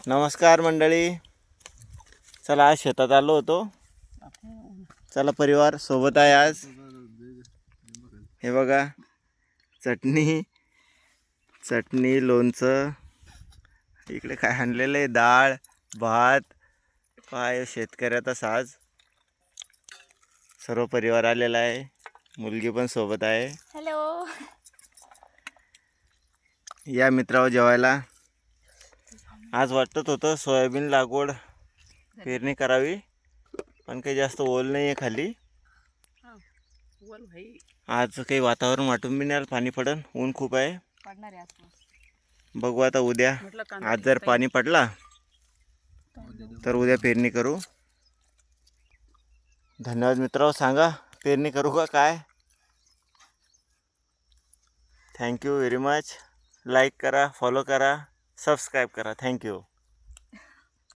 नमस्कार मंडळी. चला आज शेतात आलो होतो. चला परिवार सोबत आहे आज. हे बघा चटणी लोणचं, इकडे काय आणलेलं आहे, डाळ भात. काय शेतकऱ्याचा साज. सर्व परिवार आलेला आहे, मुलगी पण सोबत आहे. हॅलो. या मित्रावर जेवायला. आज वाटत होतं सोयाबीन लागवड पेरणी करावी, पण काही जास्त ओल नाही आहे खाली. आज काही वातावरण वाटून बी नाही, पाणी पडन, ऊन खूप आहे. बघू आता उद्या. आज जर पाणी पडला तर उद्या पेरणी करू. धन्यवाद मित्रांनो. सांगा पेरणी करू का काय. Thank you very much. लाईक करा, फॉलो करा, सबस्क्राईब करा. थँक्यू.